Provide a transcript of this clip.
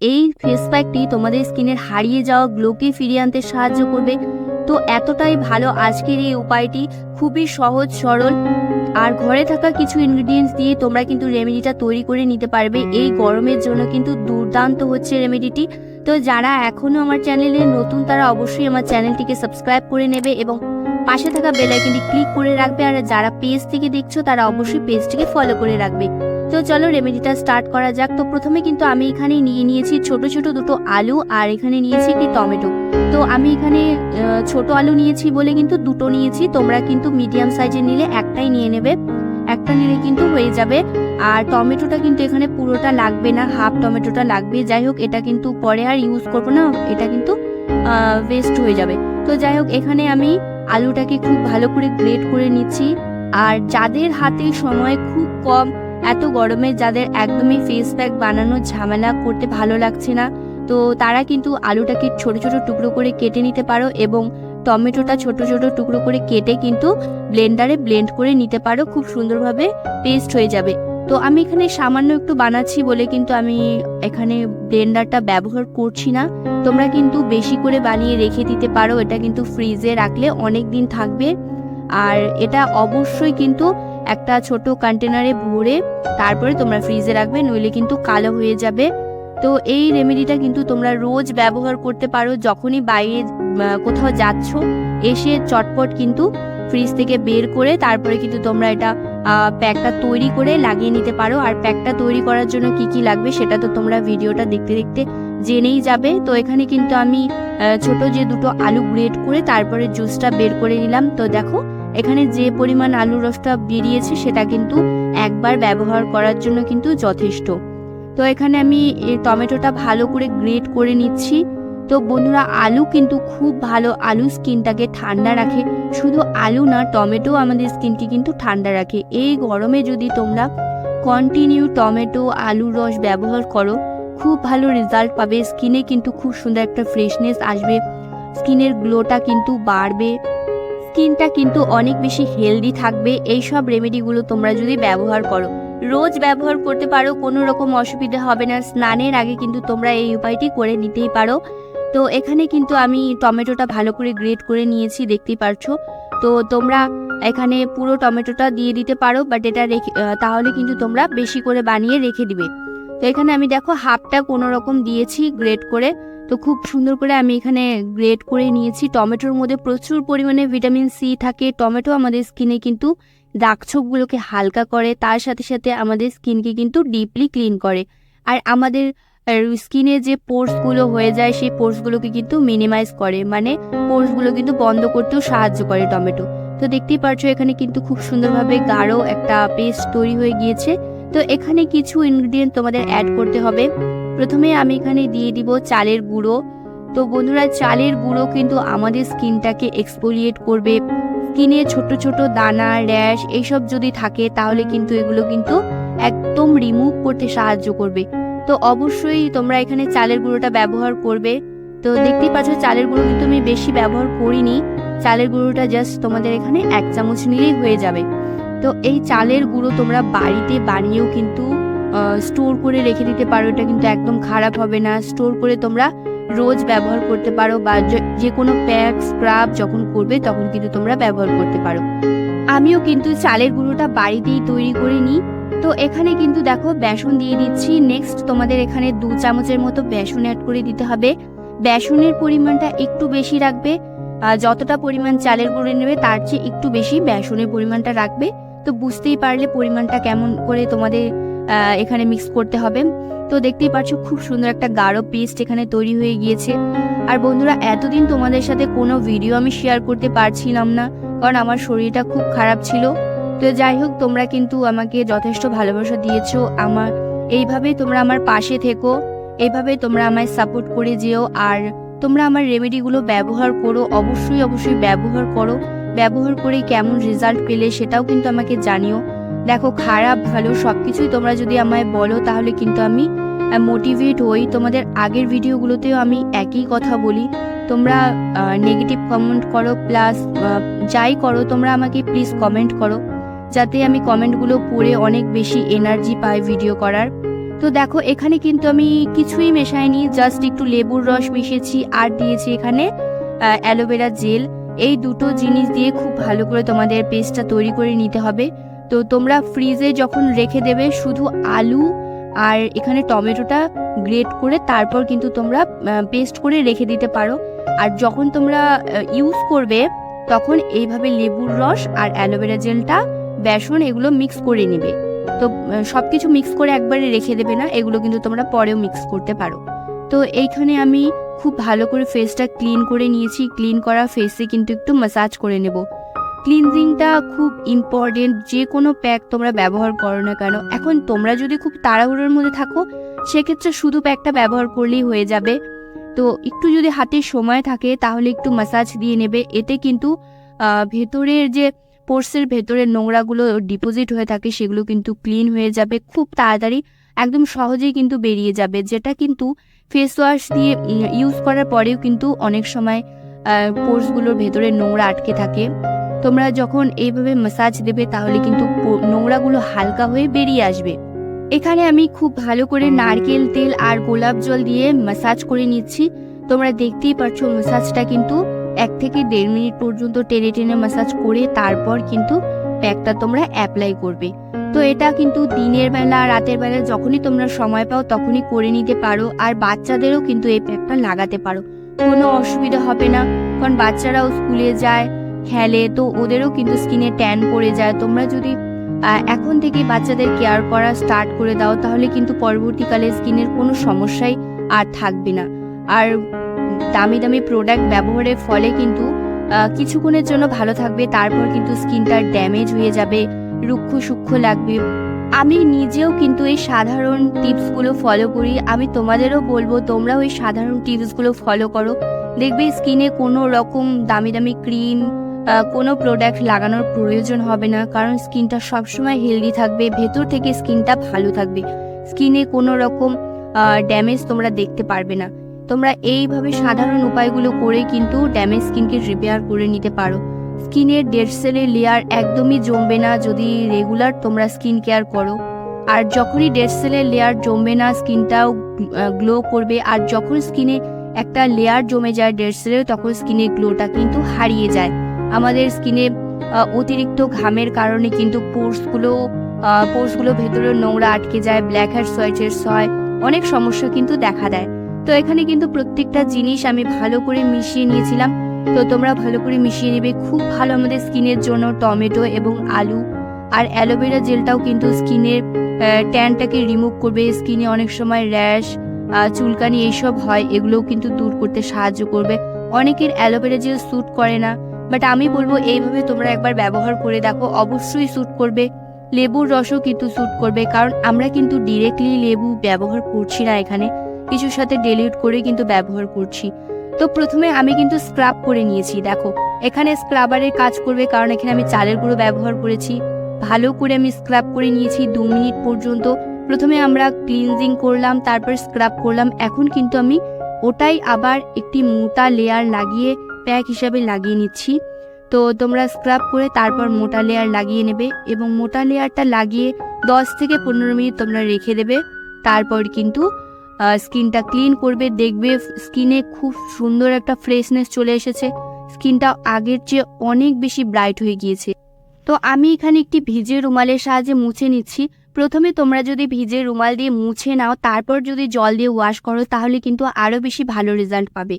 এই ফেস প্যাকটি তোমাদের স্কিনের হারিয়ে যাওয়া গ্লোকে ফিরিয়ে আনতে সাহায্য করবে। তো এতটাই ভালো আজকের এই উপায়টি, খুবই সহজ সরল, আর ঘরে থাকা কিছু ইনগ্রিডিয়েন্টস দিয়ে তোমরা কিন্তু রেমেডিটা তৈরি করে নিতে পারবে। এই গরমের জন্য কিন্তু দুর্দান্ত হচ্ছে রেমেডিটি। তো যারা এখনও আমার চ্যানেলে নতুন তারা অবশ্যই আমার চ্যানেলটিকে সাবস্ক্রাইব করে নেবে এবং পাশে থাকা বেল আইকনটি ক্লিক করে রাখবে। আর যারা পেজ থেকে দেখছো তারা অবশ্যই পেজটিকে ফলো করে রাখবে। তো চলো রেমেডিটা স্টার্ট করা যাক। তো প্রথমে কিন্তু আমি এখানে নিয়েছি ছোট ছোট দুটো আলু, আর এখানে নিয়েছি একটি টমেটো। তো আমি এখানে ছোট আলু নিয়েছি বলে কিন্তু দুটো নিয়েছি, তোমরা কিন্তু মিডিয়াম সাইজের নিলে একটাই নিয়ে নেবে, একটা নিলে কিন্তু হয়ে যাবে। আর টমেটোটা কিন্তু এখানে পুরোটা লাগবে না, হাফ টমেটোটা লাগবে। যাই হোক, এটা কিন্তু পরে আর ইউজ করবো না, এটা কিন্তু ওয়েস্ট হয়ে যাবে। তো যাই হোক, এখানে আমি আলুটাকে খুব ভালো করে গ্রেট করে নিচ্ছি। আর যাদের হাতে সময় খুব কম, এত গরমে যাদের একদমই ফেস প্যাক বানানোর ঝামেলা করতে ভালো লাগছে না, তো তারা কিন্তু আলুটাকে ছোট ছোট টুকরো করে কেটে নিতে পারো এবং টমেটোটা ছোট ছোট টুকরো করে কেটে কিন্তু ব্লেন্ডারে ব্লেন্ড করে নিতে পারো, খুব সুন্দরভাবে পেস্ট হয়ে যাবে। তো আমি এখানে সামান্য একটু বানাচ্ছি বলে কিন্তু আমি এখানে ব্লেন্ডারটা ব্যবহার করছি না। তোমরা কিন্তু বেশি করে বানিয়ে রেখে দিতে পারো, এটা কিন্তু ফ্রিজে রাখলে অনেক দিন থাকবে। আর এটা অবশ্যই কিন্তু একটা ছোট কন্টেনারে ভরে তারপরে তোমরা ফ্রিজে রাখবে, নইলে কিন্তু কালো হয়ে যাবে। তো এই রেমেডিটা কিন্তু তোমরা রোজ ব্যবহার করতে পারো, যখনই বাইরে কোথাও যাচ্ছ এসে চটপট কিন্তু ফ্রিজ থেকে বের করে তারপরে কিন্তু তোমরা এটা প্যাকটা তৈরি করে লাগিয়ে নিতে পারো। আর প্যাকটা তৈরি করার জন্য কি কি লাগবে সেটা তো তোমরা ভিডিওটা দেখতে দেখতে জেনেই যাবে। তো এখানে কিন্তু আমি ছোট যে দুটো আলু গ্রেট করে তারপরে জুসটা বের করে নিলাম। তো দেখো, এখানে যে পরিমাণ আলুর রসটা বেরিয়েছে সেটা কিন্তু একবার ব্যবহার করার জন্য কিন্তু যথেষ্ট। তো এখানে আমি টমেটোটা ভালো করে গ্রেট করে নিচ্ছি। তো বন্ধুরা, আলু কিন্তু খুব ভালো, আলু স্কিনটাকে ঠান্ডা রাখে। শুধু আলু না, টমেটো আমাদের স্কিনকে কিন্তু ঠান্ডা রাখে। এই গরমে যদি তোমরা কন্টিনিউ টমেটো আলুর রস ব্যবহার করো, খুব ভালো রেজাল্ট পাবে। স্কিনে কিন্তু খুব সুন্দর একটা ফ্রেশনেস আসবে, স্কিনের গ্লোটা কিন্তু বাড়বে, স্কিনটা কিন্তু অনেক বেশি হেলদি থাকবে। এই সব রেমেডিগুলো তোমরা যদি ব্যবহার করো, রোজ ব্যবহার করতে পারো, কোনো রকম অসুবিধা হবে না। স্নানের আগে কিন্তু তোমরা এই উপায়টি করে নিতেই পারো। তো এখানে কিন্তু আমি টমেটোটা ভালো করে গ্রেট করে নিয়েছি, দেখতেই পারছো। তো তোমরা এখানে পুরো টমেটোটা দিয়ে দিতে পারো, বাট এটা রেখে তাহলে কিন্তু তোমরা বেশি করে বানিয়ে রেখে দিবে। তো এখানে আমি দেখো হাফটা কোনো রকম দিয়েছি গ্রেট করে। তো খুব সুন্দর করে আমি এখানে গ্রেট করে নিয়েছি। টমেটোর মধ্যে প্রচুর পরিমাণে ভিটামিন সি থাকে। টমেটো আমাদের স্কিনে কিন্তু দাগ ছোপগুলোকে হালকা করে, তার সাথে সাথে আমাদের স্কিনকে কিন্তু ডিপলি ক্লিন করে। আর আমাদের স্কিনে যে পোর্সগুলো হয়ে যায় সেই পোর্সগুলোকে কিন্তু মিনিমাইজ করে, মানে পোর্সগুলো কিন্তু বন্ধ করতেও সাহায্য করে টমেটো। তো দেখতেই পারছো এখানে কিন্তু খুব সুন্দরভাবে গাঢ় একটা পেস্ট তৈরি হয়ে গিয়েছে। তো এখানে কিছু ইনগ্রিডিয়েন্ট তোমাদের অ্যাড করতে হবে। প্রথমে আমি এখানে দিয়ে দিব চালের গুঁড়ো। তো বন্ধুরা, চালের গুঁড়ো কিন্তু আমাদের স্কিনটাকে এক্সফোলিয়েট করবে। স্কিনে ছোট ছোট দানা, র্যাশ এইসব যদি থাকে তাহলে কিন্তু এগুলো কিন্তু একদম রিমুভ করতে সাহায্য করবে। তো অবশ্যই তোমরা এখানে চালের গুঁড়োটা ব্যবহার করবে। তো দেখতেই পাচ্ছ চালের গুঁড়ো কিন্তু আমি বেশি ব্যবহার করিনি, চালের গুঁড়োটা জাস্ট তোমাদের এখানে 1 চামচ নিলেই হয়ে যাবে। তো এই চালের গুঁড়ো তোমরা বাড়িতে বানিয়েও কিন্তু স্টোর করে রেখে দিতে পারো, এটা কিন্তু একদম খারাপ হবে না। স্টোর করে তোমরা রোজ ব্যবহার করতে পারো, বা যে কোনো প্যাক স্ক্রাব যখন করবে তখন কিন্তু তোমরা ব্যবহার করতে পারো। আমিও কিন্তু চালের গুঁড়োটা বাড়িতেই তৈরি করে নিই। তো এখানে কিন্তু দেখো বেসন দিয়ে দিচ্ছি। নেক্সট তোমাদের এখানে 2 চামচের মতো বেসন অ্যাড করে দিতে হবে। বেসনের পরিমাণটা একটু বেশি রাখবে, যতটা পরিমাণ চালের গুঁড়ো নেবে তার চেয়ে একটু বেশি বেসনের পরিমাণটা রাখবে। তো বুঝতেই পারলে পরিমাণটা কেমন করে তোমাদের এখানে মিক্স করতে হবে। তো দেখতেই পাচ্ছ খুব সুন্দর একটা গাঢ় পেস্ট এখানে তৈরি হয়ে গিয়েছে। আর বন্ধুরা, এতদিন তোমাদের সাথে কোনো ভিডিও আমি শেয়ার করতে পারছিলাম না, কারণ আমার শরীরটা খুব খারাপ ছিল। তো যাই হোক, তোমরা কিন্তু আমাকে যথেষ্ট ভালোবাসা দিয়েছো। এইভাবেই তোমরা আমার পাশে থেকো, এইভাবে তোমরা আমায় সাপোর্ট করে যেও। আর তোমরা আমার রেমেডিগুলো ব্যবহার করো, অবশ্যই অবশ্যই ব্যবহার করো। ব্যবহার করে কেমন রেজাল্ট পেলে সেটাও কিন্তু আমাকে জানিও। দেখো, খারাপ ভালো সবকিছুই তোমরা যদি আমায় বলো তাহলে কিন্তু আমি মোটিভেট হই। তোমাদের আগের ভিডিওগুলোতেও আমি একই কথা বলি, তোমরা নেগেটিভ কমেন্ট করো, প্লাস যাই করো তোমরা আমাকে প্লিজ কমেন্ট করো, যাতে আমি কমেন্টগুলো পড়ে অনেক বেশি এনার্জি পাই ভিডিও করার। তো দেখো এখানে কিন্তু আমি কিছুই মেশাইনি, জাস্ট একটু লেবুর রস মিশিয়েছি আর দিয়েছি এখানে অ্যালোভেরা জেল। এই দুটো জিনিস দিয়ে খুব ভালো করে তোমাদের পেস্টটা তৈরি করে নিতে হবে। তো তোমরা ফ্রিজে যখন রেখে দেবে শুধু আলু আর এখানে টমেটোটা গ্রেট করে তারপর কিন্তু তোমরা পেস্ট করে রেখে দিতে পারো। আর যখন তোমরা ইউজ করবে তখন এইভাবে লেবুর রস আর অ্যালোভেরা জেলটা, বেসন, এগুলো মিক্স করে নেবে। তো সব কিছু মিক্স করে একবারে রেখে দেবে না, এগুলো কিন্তু তোমরা পরেও মিক্স করতে পারো। তো এইখানে আমি খুব ভালো করে ফেসটা ক্লিন করে নিয়েছি। ক্লিন করা ফেসে কিন্তু একটু ম্যাসাজ করে নেব। ক্লিনজিংটা খুব ইম্পর্টেন্ট, যে কোনো প্যাক তোমরা ব্যবহার করো না কেন। এখন তোমরা যদি খুব তাড়াহুড়োর মধ্যে থাকো সেক্ষেত্রে শুধু প্যাকটা ব্যবহার করলেই হয়ে যাবে। তো একটু যদি হাতে সময় থাকে তাহলে একটু ম্যাসাজ দিয়ে নেবে। এতে কিন্তু ভেতরের যে পোর্সের ভেতরের নোংরাগুলো ডিপোজিট হয়ে থাকে সেগুলো কিন্তু ক্লিন হয়ে যাবে খুব তাড়াতাড়ি, একদম সহজেই কিন্তু বেরিয়ে যাবে। যেটা কিন্তু ফেস ওয়াশ দিয়ে ইউজ করার পরেও কিন্তু অনেক সময় পোর্সগুলোর ভেতরে নোংরা আটকে থাকে। তোমরা যখন এইভাবে ম্যাসাজ দেবে তাহলে কিন্তু নোংরাগুলো হালকা হয়ে বেরিয়ে আসবে। এখানে আমি খুব ভালো করে নারকেল তেল আর গোলাপ জল দিয়ে ম্যাসাজ করে নিচ্ছি। তোমরা দেখতেই পাচ্ছ ম্যাসাজটা কিন্তু 1 থেকে 1.5 মিনিট পর্যন্ত টেনে টেনে ম্যাসাজ করে তারপর কিন্তু প্যাকটা তোমরা অ্যাপ্লাই করবে। তো এটা কিন্তু দিনের বেলা রাতের বেলা যখনই তোমরা সময় পাও তখনই করে নিতে পারো। আর বাচ্চাদেরও কিন্তু এই প্যাকটা লাগাতে পারো, কোনো অসুবিধা হবে না। কারণ বাচ্চারাও স্কুলে যায়, খেলে, তো ওদেরও কিন্তু স্কিনে ট্যান পড়ে যায়। তোমরা যদি এখন থেকে বাচ্চাদের কেয়ার করা স্টার্ট করে দাও তাহলে কিন্তু পরবর্তীকালে স্কিনের কোনো সমস্যাই আর থাকবে না। আর দামি দামি প্রোডাক্ট ব্যবহারের ফলে কিন্তু কিছুক্ষণের জন্য ভালো থাকবে, তারপর কিন্তু স্কিনটা ড্যামেজ হয়ে যাবে, রুক্ষ সূক্ষ্ম লাগবে। আমি নিজেও কিন্তু এই সাধারণ টিপসগুলো ফলো করি। আমি তোমাদেরও বলবো তোমরাও এই সাধারণ টিপসগুলো ফলো করো, দেখবে স্কিনে কোনো রকম দামি দামি ক্রিম, কোনো প্রোডাক্ট লাগানোর প্রয়োজন হবে না। কারণ স্কিনটা সবসময় হেলদি থাকবে, ভেতর থেকে স্কিনটা ভালো থাকবে, স্কিনে কোনো রকম ড্যামেজ তোমরা দেখতে পারবে না। তোমরা এইভাবে সাধারণ উপায়গুলো করে কিন্তু ড্যামেজ স্কিনকে রিপেয়ার করে নিতে পারো। স্কিনের ডেড সেলের লেয়ার একদমই জমবে না যদি রেগুলার তোমরা স্কিন কেয়ার করো। আর যখনই ডেড সেলের লেয়ার জমবে না স্কিনটাও গ্লো করবে। আর যখন স্কিনে একটা লেয়ার জমে যায় ডেড সেলের তখন স্কিনের গ্লোটা কিন্তু হারিয়ে যায়। আমাদের স্কিনে অতিরিক্ত ঘামের কারণে কিন্তু পোর্সগুলো ভেতরে নোংরা আটকে যায়, ব্ল্যাক হেডস হোয়াইট হেডস হয়, অনেক সমস্যা কিন্তু দেখা দেয়। তো এখানে কিন্তু প্রত্যেকটা জিনিস আমি ভালো করে মিশিয়ে নিয়েছিলাম। তো তোমরা ভালো করে মিশিয়ে নেবে, খুব ভালো আমাদের স্কিনের জন্য। টমেটো এবং আলু আর অ্যালোভেরা জেলটাও কিন্তু স্কিনের ট্যানটাকে রিমুভ করবে। স্কিনে অনেক সময় র্যাশ, চুলকানি এইসব হয়, এগুলোও কিন্তু দূর করতে সাহায্য করবে। অনেকের অ্যালোভেরা জেল স্যুট করে না, বাট আমি বলবো এইভাবে তোমরা একবার ব্যবহার করে দেখো, অবশ্যই স্যুট করবে। লেবুর রসও কিন্তু স্যুট করবে, কারণ আমরা কিন্তু ডিরেক্টলি লেবু ব্যবহার করছি না, এখানে কিছুর সাথে ডিলিউট করে কিন্তু ব্যবহার করছি। তো প্রথমে আমি কিন্তু স্ক্রাব করে নিয়েছি। দেখো এখানে স্ক্রাবারের কাজ করবে, কারণ এখানে আমি চালের গুঁড়ো ব্যবহার করেছি। ভালো করে আমি স্ক্রাব করে নিয়েছি 2 মিনিট পর্যন্ত। প্রথমে আমরা ক্লিনজিং করলাম, তারপর স্ক্রাব করলাম। এখন কিন্তু আমি ওটাই আবার একটি মোটা লেয়ার লাগিয়ে প্যাক হিসাবে লাগিয়ে নিচ্ছি। তো তোমরা স্ক্রাব করে তারপর মোটা লেয়ার লাগিয়ে নেবে এবং মোটা লেয়ারটা লাগিয়ে 10 থেকে 15 মিনিট তোমরা রেখে দেবে। তারপর কিন্তু স্কিনটা ক্লিন করবে, দেখবে স্কিনে খুব সুন্দর একটা ফ্রেশনেস চলে এসেছে, স্কিনটা আগের চেয়ে অনেক বেশি ব্রাইট হয়ে গিয়েছে। তো আমি এখানে একটি ভিজে রুমালের সাহায্যে মুছে নিচ্ছি। প্রথমে তোমরা যদি ভিজে রুমাল দিয়ে মুছে নাও তারপর যদি জল দিয়ে ওয়াশ করো তাহলে কিন্তু আরও বেশি ভালো রেজাল্ট পাবে।